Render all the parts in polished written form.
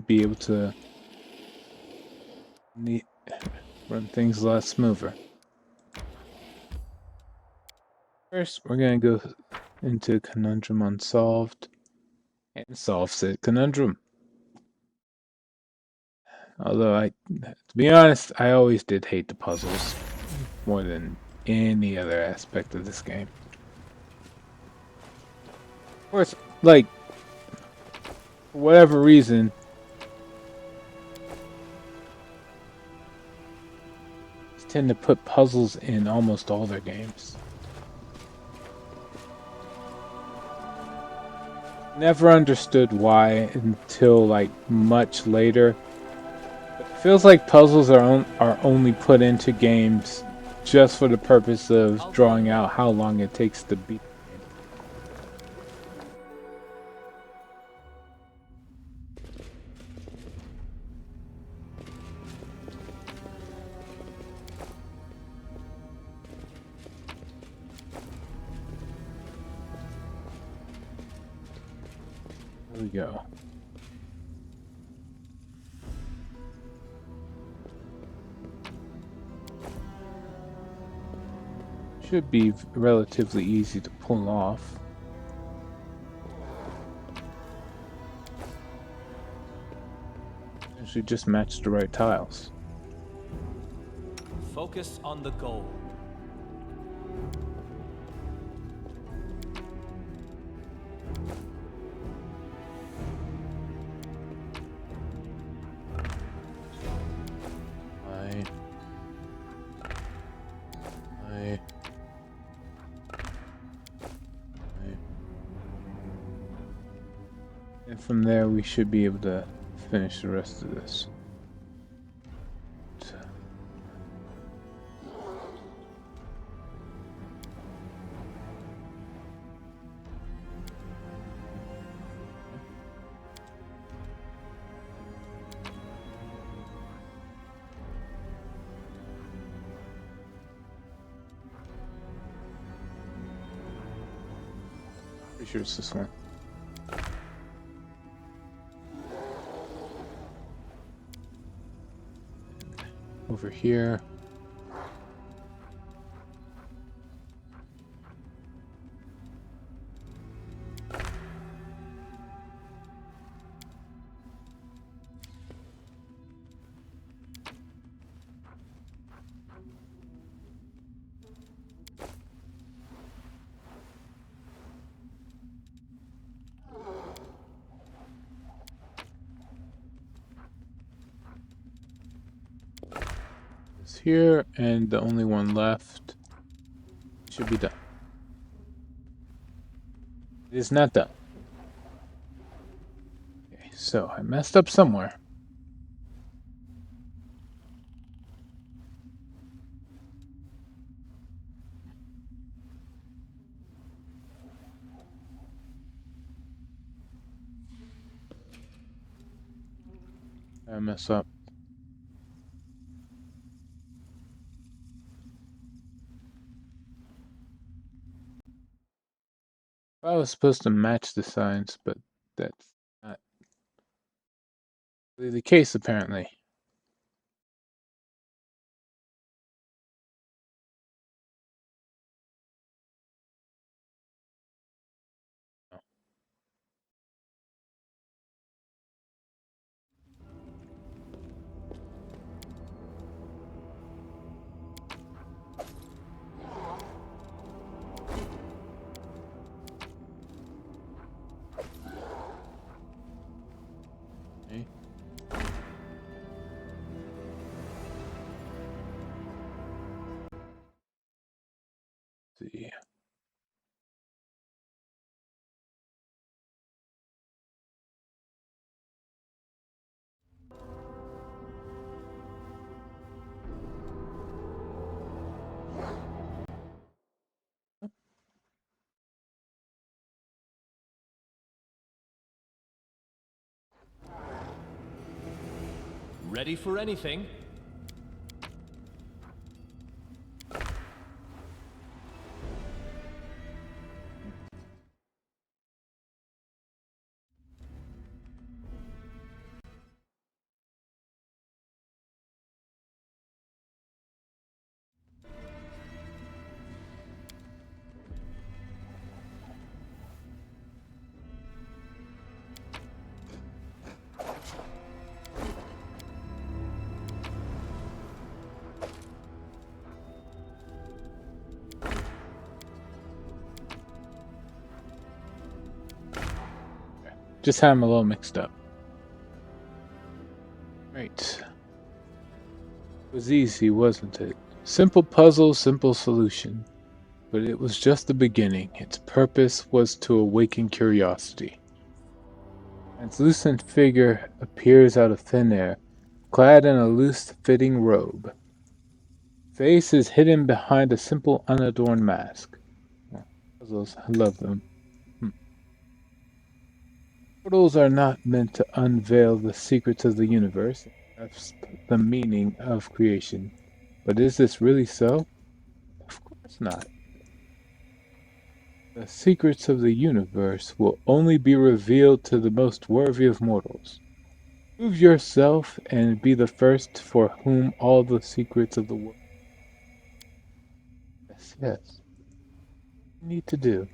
should be able to run things a lot smoother. First, we're going to go into Conundrum Unsolved and solve said conundrum. Although, to be honest, I always did hate the puzzles more than any other aspect of this game. Of course, like, for whatever reason, they tend to put puzzles in almost all their games. Never understood why until like much later. It feels like puzzles are only put into games just for the purpose of drawing out how long it takes to beat the game. Here we go. Should be relatively easy to pull off. Actually, just match the right tiles. Focus on the goal. And from there, we should be able to finish the rest of this. Pretty sure it's this one. Over here. Here, and the only one left should be done. It is not done. Okay, so I messed up somewhere. I mess up. I was supposed to match the signs, but that's not really the case, apparently. Okay. Let's see. Ready for anything? Just had them a little mixed up. Right. It was easy, wasn't it? Simple puzzle, simple solution. But it was just the beginning. Its purpose was to awaken curiosity. Translucent figure appears out of thin air, clad in a loose-fitting robe. Face is hidden behind a simple, unadorned mask. Puzzles, I love them. Portals are not meant to unveil the secrets of the universe, grasp the meaning of creation. But is this really so? Of course not. The secrets of the universe will only be revealed to the most worthy of mortals. Prove yourself and be the first for whom all the secrets of the world. Yes, yes. You need to do.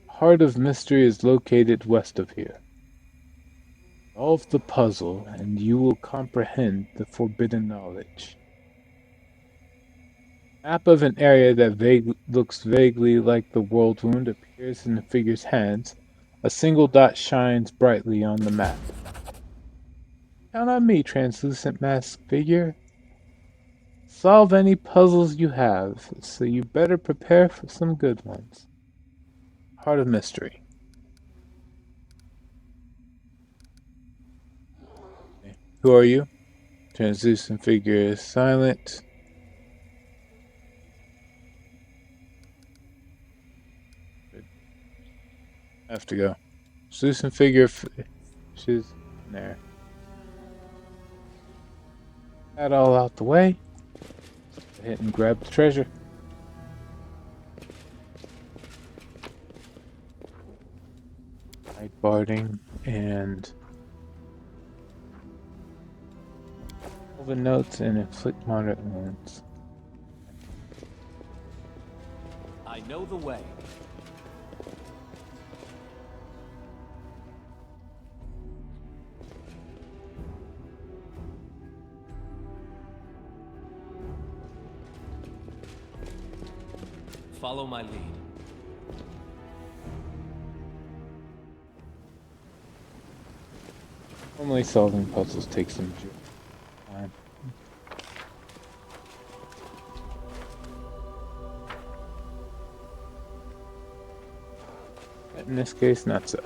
Heart of Mystery is located west of here. Solve the puzzle, and you will comprehend the forbidden knowledge. Map of an area that looks vaguely like the world wound appears in the figure's hands. A single dot shines brightly on the map. Count on me, translucent masked figure. Solve any puzzles you have, so you better prepare for some good ones. Heart of Mystery. Okay. Who are you? Translucent figure is silent. I have to go. Translucent figure, she's there. That all out the way. Hit and grab the treasure. Night barding and the notes and inflict moderate wounds. I know the way. Follow my lead. Normally solving puzzles takes some time. But in this case, not so.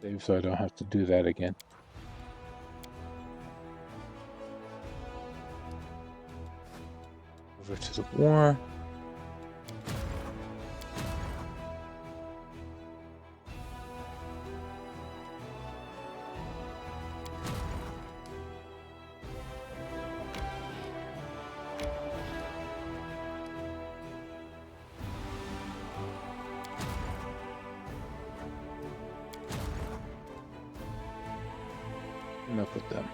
Save so I don't have to do that again. Over to the war. Enough with them.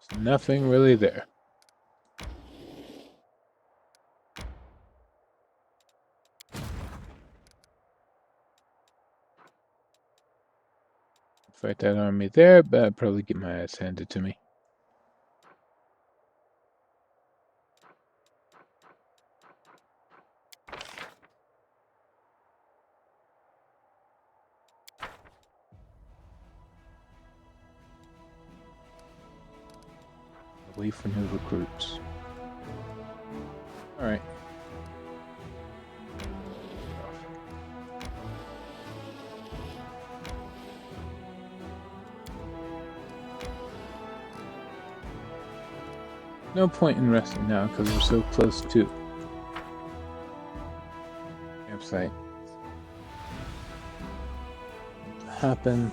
There's nothing really there. Fight that army there, but I'd probably get my ass handed to me. Wait for new recruits. Alright. No point in resting now because we're so close to campsite. Happen.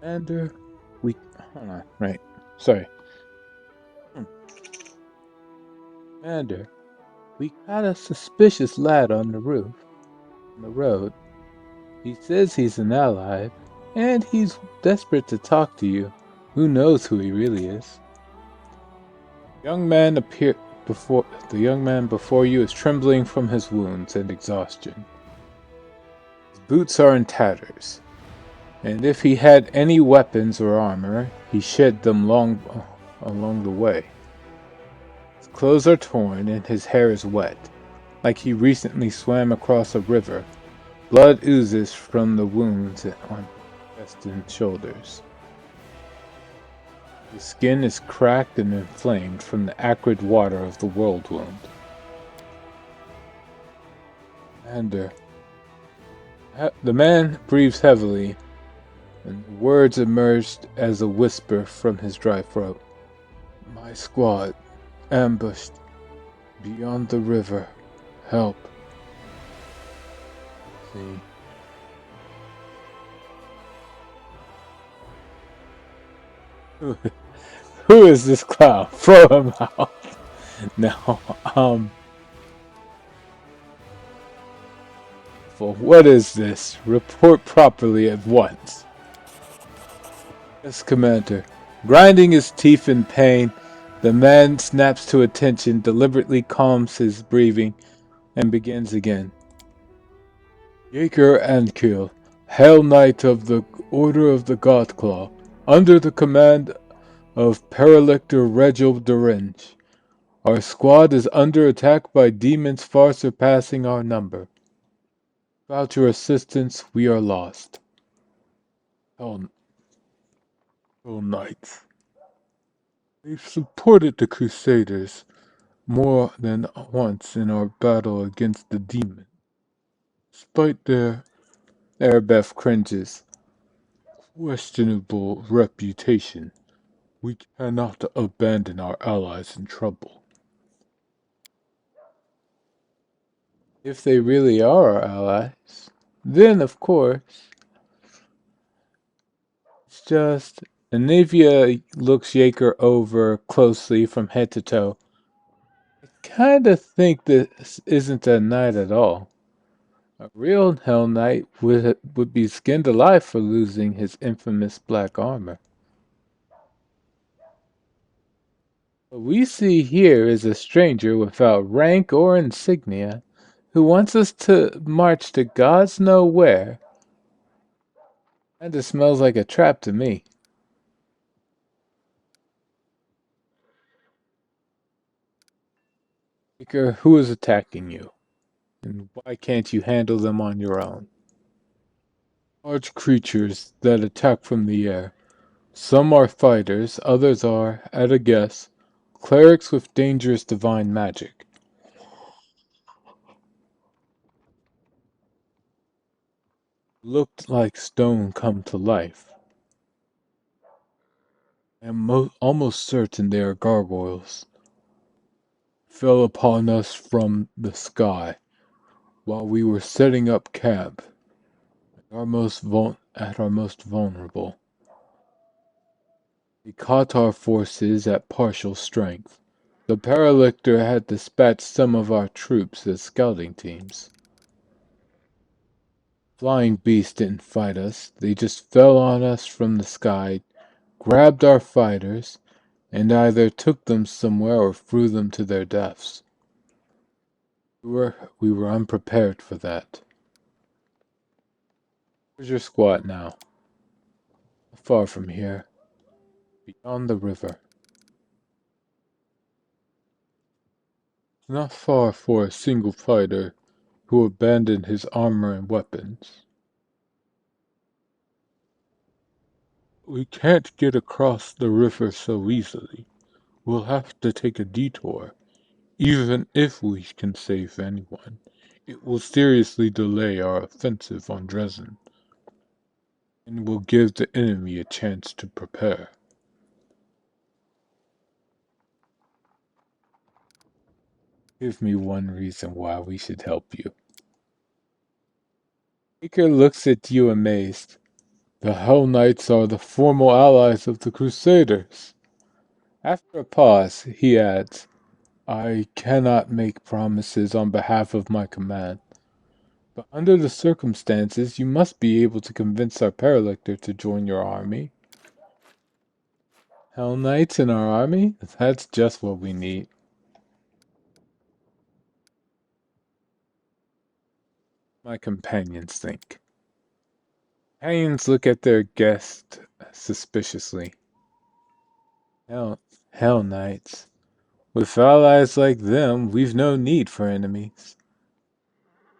Commander, we hold on. Right. Sorry. Commander, we got a suspicious lad on the roof, on the road. He says he's an ally, and he's desperate to talk to you. Who knows who he really is? Young man appear before the young man before you is trembling from his wounds and exhaustion. His boots are in tatters, and if he had any weapons or armor, he shed them long along the way. His clothes are torn and his hair is wet, like he recently swam across a river. Blood oozes from the wounds on chest and shoulders. His skin is cracked and inflamed from the acrid water of the world wound. Commander, the man breathes heavily, and words emerged as a whisper from his dry throat. My squad, ambushed, beyond the river. Help. See. Who is this clown? Throw him out. No, what is this? Report properly at once. Yes, Commander. Grinding his teeth in pain, the man snaps to attention, deliberately calms his breathing, and begins again. Jaeger Ankiel, Hail Knight of the Order of the Godclaw, under the command of Paralictor Regil Derenge. Our squad is under attack by demons far surpassing our number. Without your assistance, we are lost. Hell Knights. We've supported the Crusaders more than once in our battle against the demon. Despite their Arabeth cringes, questionable reputation, we cannot abandon our allies in trouble. If they really are our allies, then of course, it's just... Anivia looks Jaeger over closely from head to toe. I kinda think this isn't a knight at all. A real Hell Knight would be skinned alive for losing his infamous black armor. What we see here is a stranger without rank or insignia who wants us to march to God's know where. Kinda smells like a trap to me. Speaker, who is attacking you? And why can't you handle them on your own? Large creatures that attack from the air. Some are fighters, others are, at a guess, clerics with dangerous divine magic. Looked like stone come to life. I am almost certain they are gargoyles. Fell upon us from the sky while we were setting up camp at our most vulnerable. They caught our forces at partial strength. The Paralictor had dispatched some of our troops as scouting teams. Flying beasts didn't fight us, they just fell on us from the sky, grabbed our fighters, and either took them somewhere or threw them to their deaths. We were unprepared for that. Where's your squad now? Far from here, beyond the river. It's not far for a single fighter who abandoned his armor and weapons. We can't get across the river so easily. We'll have to take a detour. Even if we can save anyone, it will seriously delay our offensive on Dresden, and will give the enemy a chance to prepare. Give me one reason why we should help you. Baker looks at you amazed. The Hell Knights are the formal allies of the Crusaders. After a pause, he adds, I cannot make promises on behalf of my command, but under the circumstances, you must be able to convince our Paralector to join your army. Hell Knights in our army? That's just what we need. My companions think. Companions look at their guest suspiciously. Hell, Hell Knights. With allies like them, we've no need for enemies.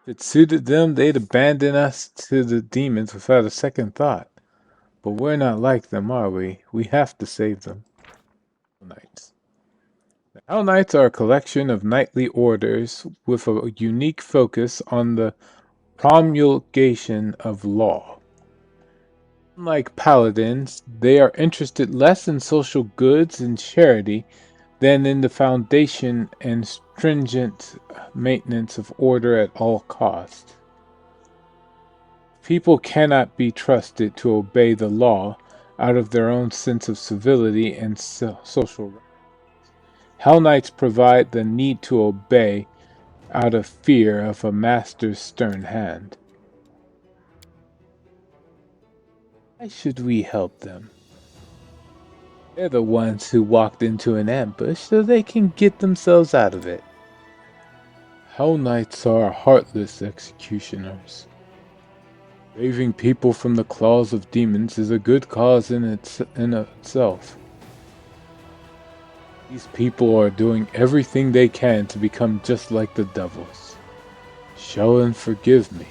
If it suited them, they'd abandon us to the demons without a second thought. But we're not like them, are we? We have to save them. Knights. The Hell Knights are a collection of knightly orders with a unique focus on the promulgation of law. Unlike paladins, they are interested less in social goods and charity than in the foundation and stringent maintenance of order at all costs. People cannot be trusted to obey the law out of their own sense of civility and social. Hell Knights provide the need to obey out of fear of a master's stern hand. Why should we help them? They're the ones who walked into an ambush so they can get themselves out of it. Hell Knights are heartless executioners. Saving people from the claws of demons is a good cause in itself. These people are doing everything they can to become just like the devils. Show forgive me,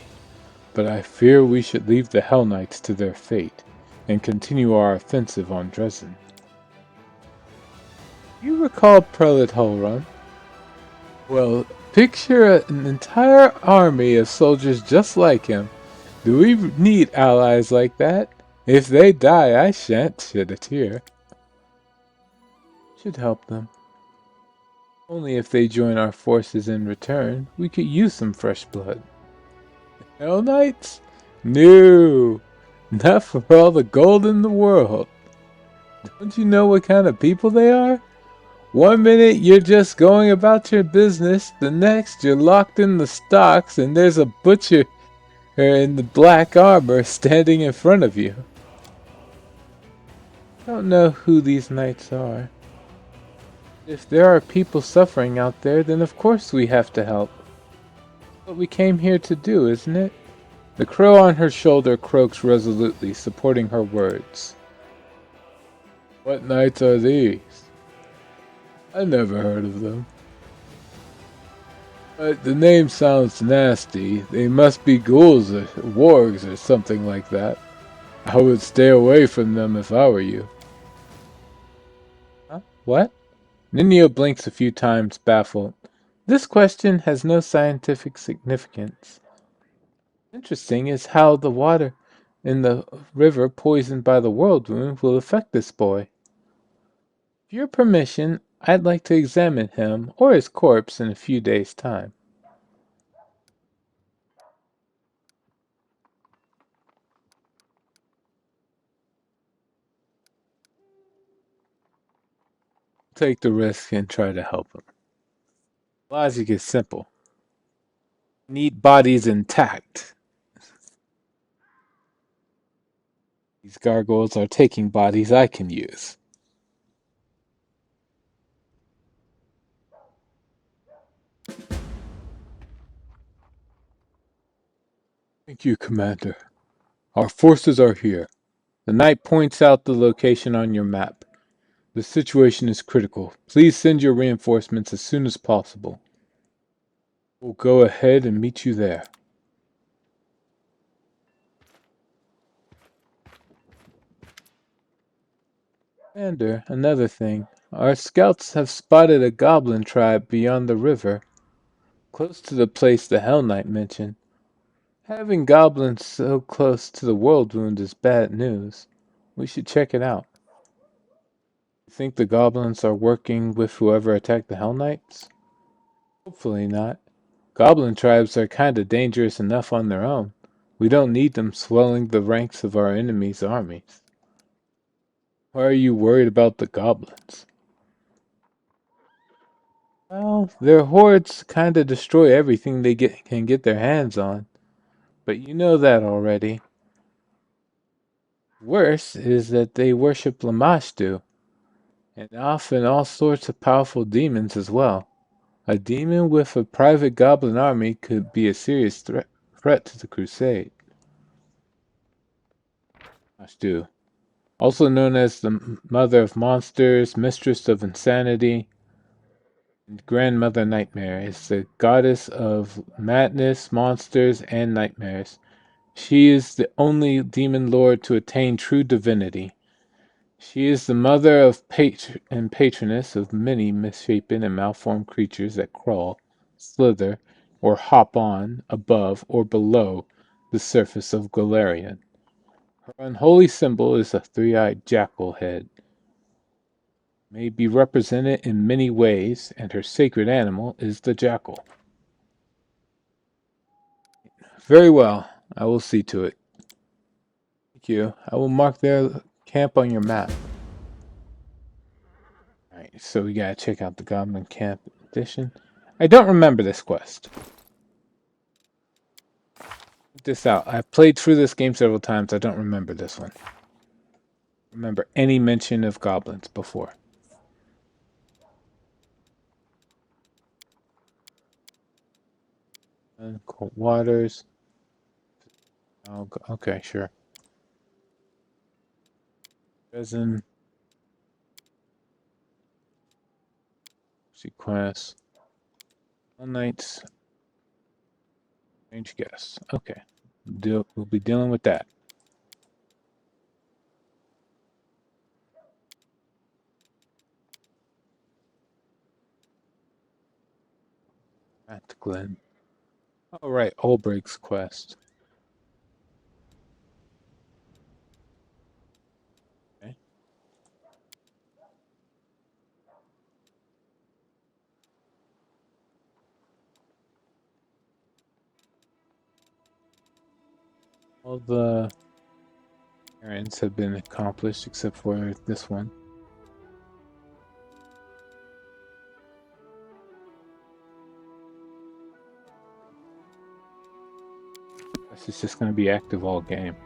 but I fear we should leave the Hell Knights to their fate and continue our offensive on Dresden. You recall Prelate Holrun? Well, picture an entire army of soldiers just like him. Do we need allies like that? If they die, I shan't shed a tear. Should help them. Only if they join our forces in return, we could use some fresh blood. Hell Knights? No, not for all the gold in the world. Don't you know what kind of people they are? One minute you're just going about your business, the next you're locked in the stocks and there's a butcher in the black armor standing in front of you. I don't know who these knights are. If there are people suffering out there, then of course we have to help. What we came here to do, isn't it? The crow on her shoulder croaks resolutely, supporting her words. What knights are these? I never heard of them. But the name sounds nasty. They must be ghouls or wargs or something like that. I would stay away from them if I were you. Huh? What? Ninio blinks a few times, baffled. This question has no scientific significance. Interesting is how the water in the river poisoned by the world wound will affect this boy. With your permission, I'd like to examine him or his corpse in a few days' time. Take the risk and try to help him. Logic is simple. Need bodies intact. These gargoyles are taking bodies I can use. Thank you, Commander. Our forces are here. The knight points out the location on your map. The situation is critical. Please send your reinforcements as soon as possible. We'll go ahead and meet you there. Commander, another thing. Our scouts have spotted a goblin tribe beyond the river, close to the place the Hell Knight mentioned. Having goblins so close to the world wound is bad news. We should check it out. You think the goblins are working with whoever attacked the Hell Knights? Hopefully not. Goblin tribes are kinda dangerous enough on their own. We don't need them swelling the ranks of our enemies' armies. Why are you worried about the goblins? Well, their hordes kinda destroy everything they can get their hands on. But you know that already. Worse is that they worship Lamashtu, and often all sorts of powerful demons as well. A demon with a private goblin army could be a serious threat to the crusade. Lamashtu, also known as the Mother of Monsters, Mistress of Insanity, and Grandmother Nightmare, is the goddess of madness, monsters, and nightmares. She is the only demon lord to attain true divinity. She is the mother of and patroness of many misshapen and malformed creatures that crawl, slither, or hop on, above, or below the surface of Golarion. Her unholy symbol is a three-eyed jackal head. May be represented in many ways, and her sacred animal is the jackal. Very well, I will see to it. Thank you. I will mark their camp on your map. Alright, so we gotta check out the Goblin Camp edition. I don't remember this quest. Check this out. I've played through this game several times. I don't remember this one. Remember any mention of goblins before. Cold waters. Oh, okay, sure. Resin. Sequest. All nights. Strange guests. Okay. We'll be dealing with that. At Glen. Alright, Olbrig's quest. Okay. All the errands have been accomplished except for this one. This is just going to be active all game.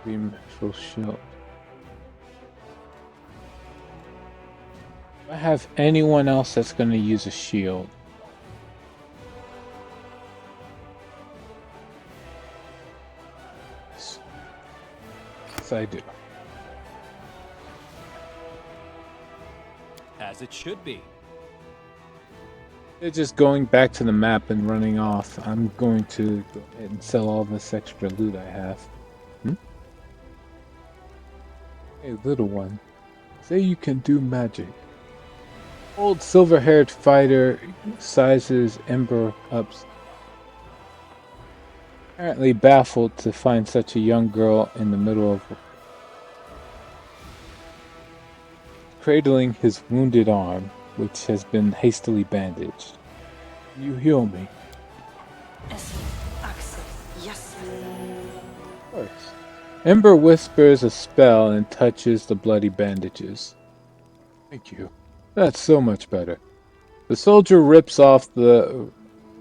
Beam full shield. Do I have anyone else that's going to use a shield? Yes, I do. As it should be. They're just going back to the map and running off. I'm going to go ahead and sell all this extra loot I have. Hey, little one. Say you can do magic. Old silver-haired fighter sizes Ember ups. Apparently baffled to find such a young girl in the middle of cradling his wounded arm, which has been hastily bandaged. You heal me. Of course. Ember whispers a spell and touches the bloody bandages. Thank you. That's so much better. The soldier rips off the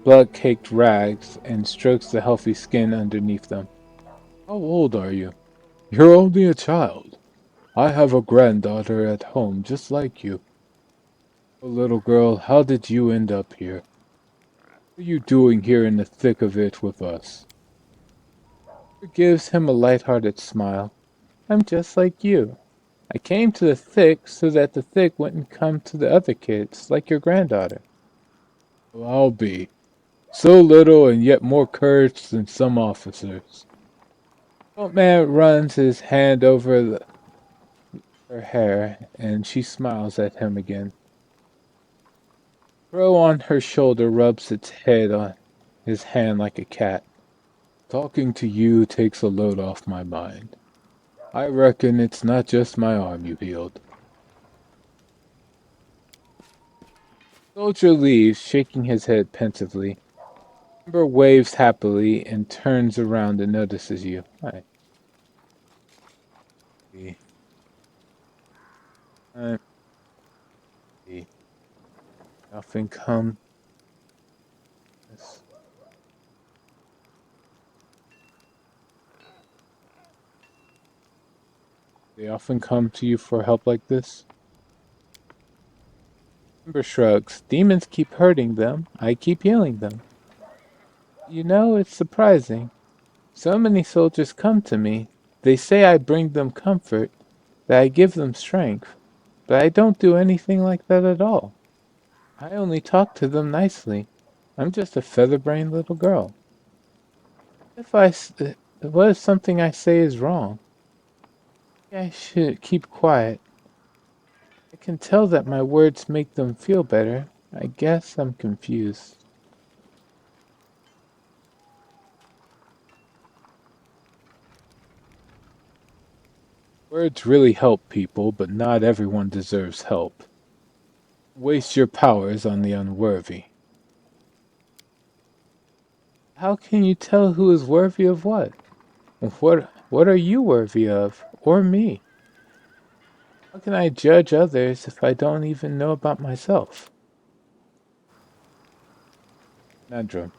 blood-caked rags and strokes the healthy skin underneath them. How old are you? You're only a child. I have a granddaughter at home just like you. Oh, little girl, how did you end up here? What are you doing here in the thick of it with us? Gives him a light-hearted smile. I'm just like you. I came to the thick so that the thick wouldn't come to the other kids, like your granddaughter. Well, I'll be. So little and yet more courage than some officers. Old man runs his hand over her hair, and she smiles at him again. Crow on her shoulder rubs its head on his hand like a cat. Talking to you takes a load off my mind. I reckon it's not just my arm you healed. Soldier leaves, shaking his head pensively. Ember waves happily and turns around and notices you. Hi. I'm often come. They often come to you for help like this? Ember shrugs. Demons keep hurting them. I keep healing them. You know, it's surprising. So many soldiers come to me. They say I bring them comfort, that I give them strength, but I don't do anything like that at all. I only talk to them nicely. I'm just a feather-brained little girl. If what if something I say is wrong? I should keep quiet. I can tell that my words make them feel better. I guess I'm confused. Words really help people, but not everyone deserves help. Waste your powers on the unworthy. How can you tell who is worthy of what? What are you worthy of? Or me? How can I judge others if I don't even know about myself? Conundrum.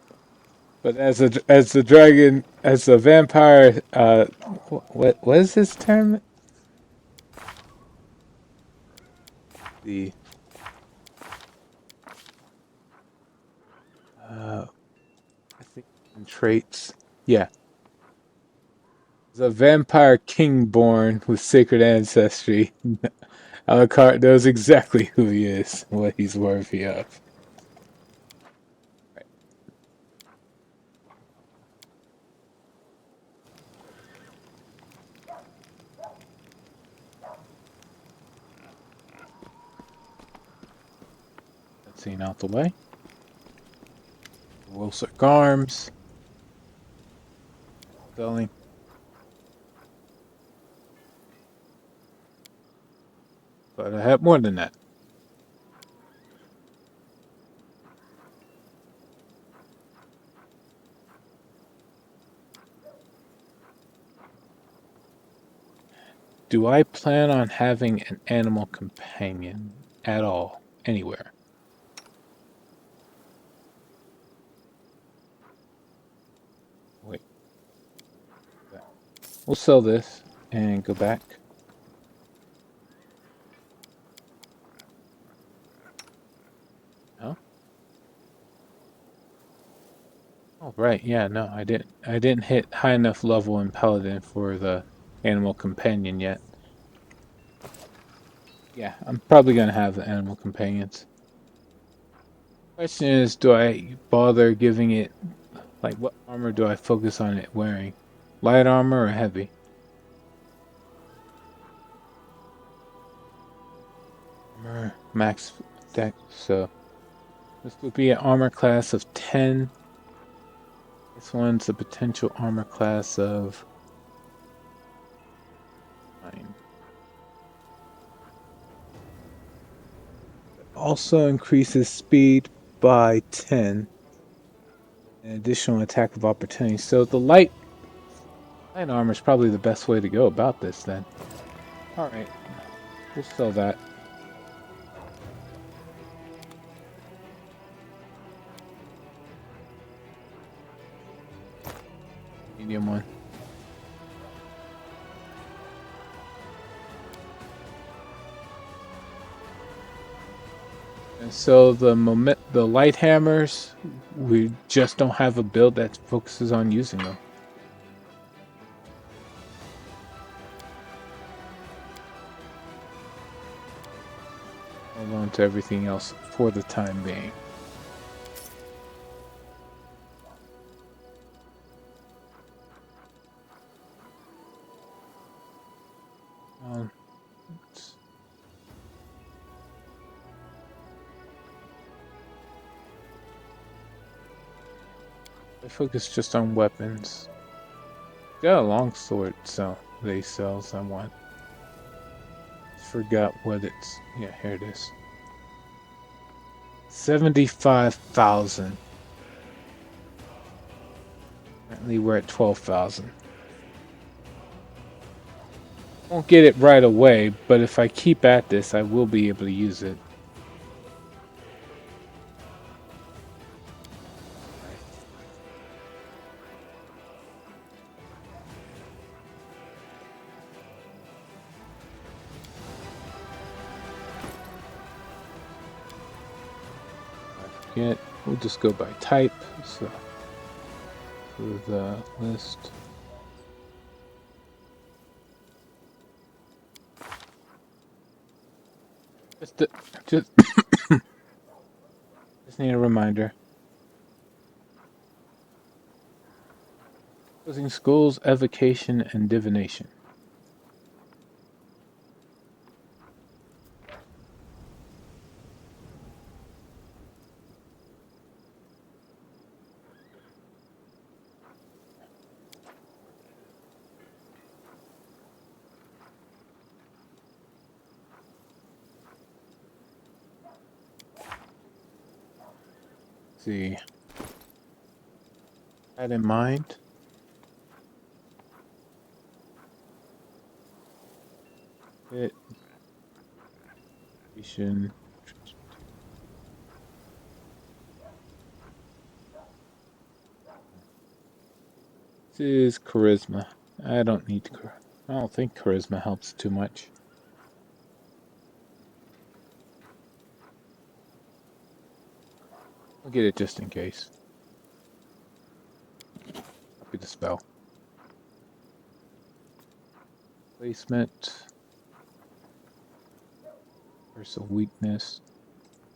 But as a vampire, what is his term? The I think traits. Yeah, as a vampire king born with sacred ancestry, Alucard knows exactly who he is, and what he's worthy of. Right. Let's see, out the way. Wilson arms. Spelling. But I have more than that. Do I plan on having an animal companion at all, anywhere? Wait, we'll sell this and go back. No? Oh, right. Yeah, no, I didn't. I didn't hit high enough level in Paladin for the animal companion yet. Yeah, I'm probably gonna have the animal companions. Question is, do I bother giving it, like, what armor do I focus on it wearing? Light armor or heavy? Armor, max deck, so this would be an armor class of 10. This one's a potential armor class of 9. Also increases speed by 10. An additional attack of opportunity. So the light armor is probably the best way to go about this then. Alright. We'll sell that. Medium one. And so the light hammers, we just don't have a build that focuses on using them. Hold on to everything else for the time being. Oops. I focus just on weapons. Got a long sword, so they sells I want. Forgot what it's. Yeah, here it is. 75,000. Currently, we're at 12,000. Won't get it right away, but if I keep at this, I will be able to use it. We'll just go by type. So, for the list. Just just need a reminder. Closing schools, evocation, and divination. Let's see. That in mind. It. Divination. This is charisma. I don't need I don't think charisma helps too much. I'll get it just in case. Copy the spell. Placement. Curse of weakness.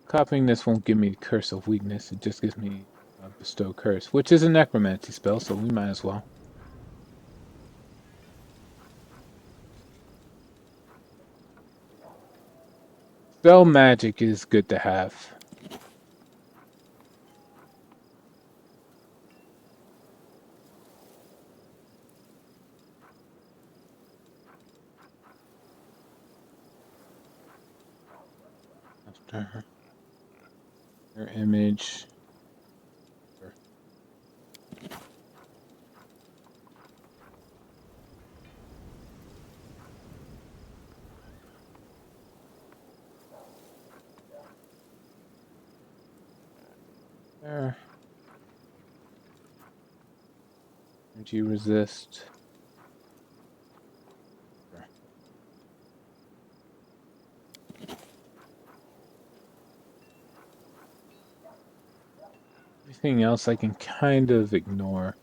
Copying this won't give me curse of weakness. It just gives me bestow curse, which is a necromancy spell, so we might as well. Spell magic is good to have. After her image. There. Energy resist. Everything else I can kind of ignore.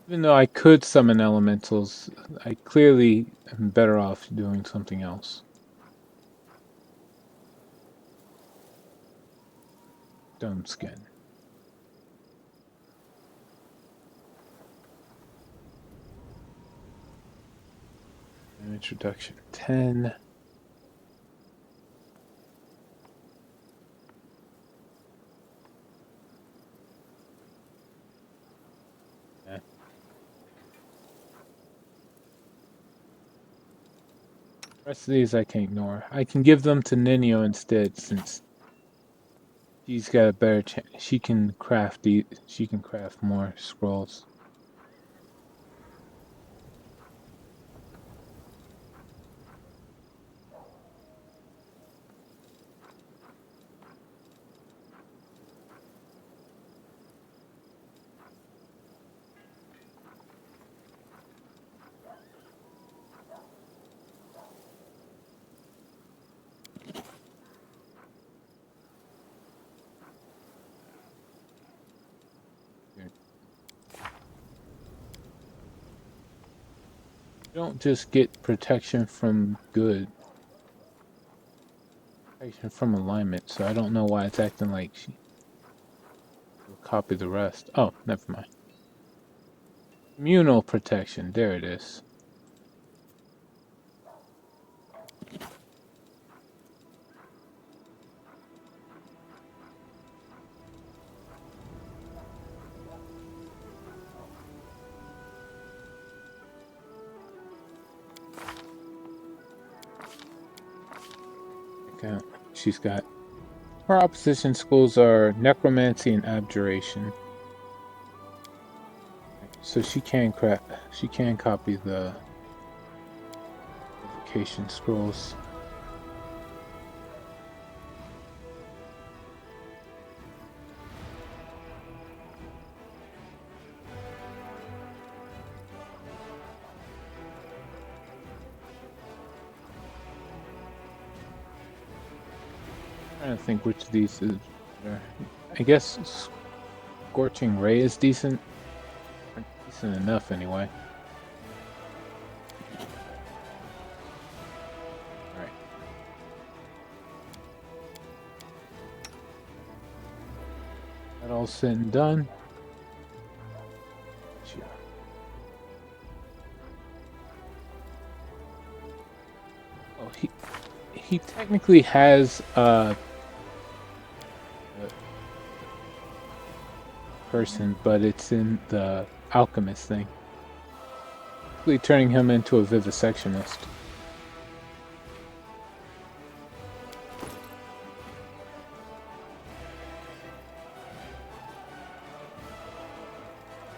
Even though I could summon elementals, I clearly am better off doing something else. Stone skin. Damage reduction 10. Yeah. The rest of these I can ignore. I can give them to Ninio instead, since she's got a better chance. She can craft more scrolls. You don't just get protection from good. from alignment, so I don't know why it's acting like she will copy the rest. Oh, never mind. Communal protection, there it is. Okay, she's got her opposition schools are necromancy and abjuration. So she can copy the evocation scrolls. Trying to think which of these is better. I guess Scorching Ray is decent. Decent enough, anyway. Alright. That all said and done. Oh, he technically has a person, but it's in the alchemist thing. Basically turning him into a vivisectionist.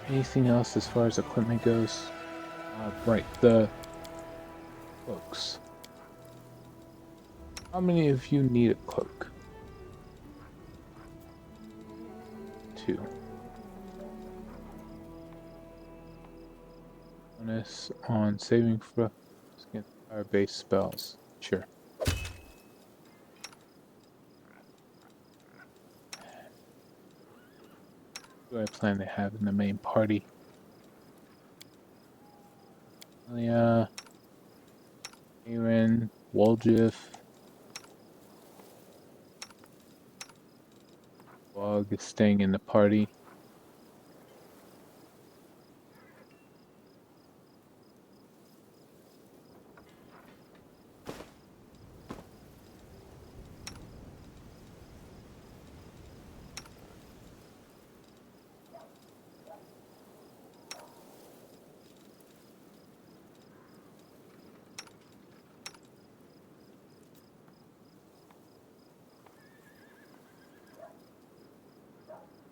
Anything else as far as equipment goes? Right, the cloaks. How many of you need a cloak? 2. Bonus on saving throws against fire-based spells. Sure. What do I plan to have in the main party? Amelia, Aaron, Woljif, Bog is staying in the party.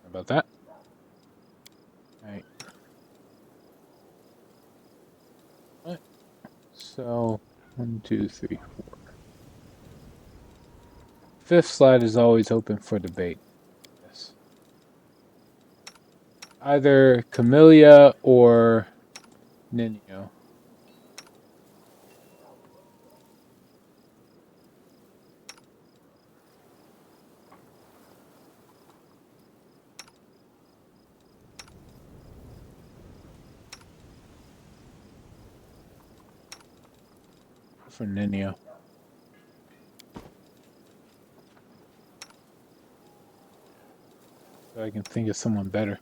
How about that? Alright. What? So, 1, 2, 3, 4. 5th slide is always open for debate. Yes. Either Camellia or Nino. For Nino. So I can think of someone better.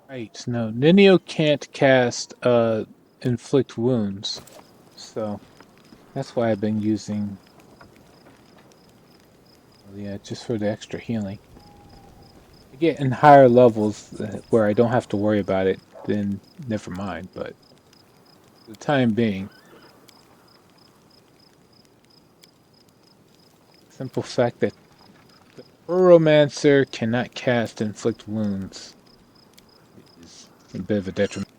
Right, no, Nino can't cast inflict wounds. So that's why I've been using just for the extra healing. I get in higher levels where I don't have to worry about it, then never mind, but for the time being, simple fact that the Pyromancer cannot cast inflict wounds is a bit of a detriment.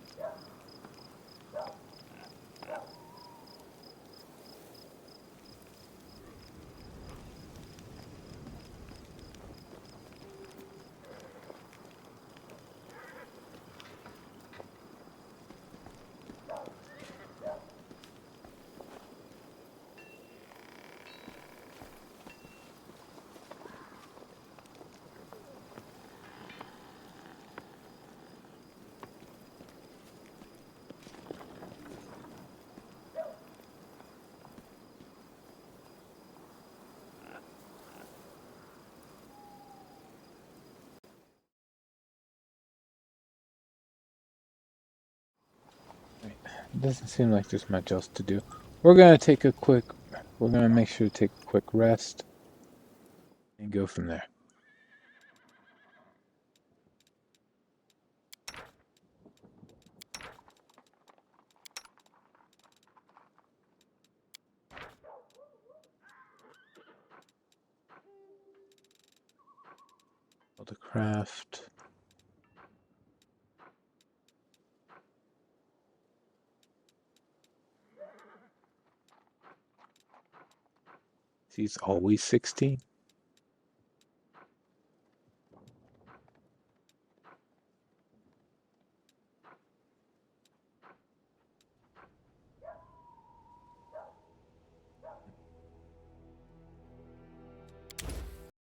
It doesn't seem like there's much else to do. We're gonna take a quick. We're gonna make sure to take a quick rest and go from there. The craft. He's always 16.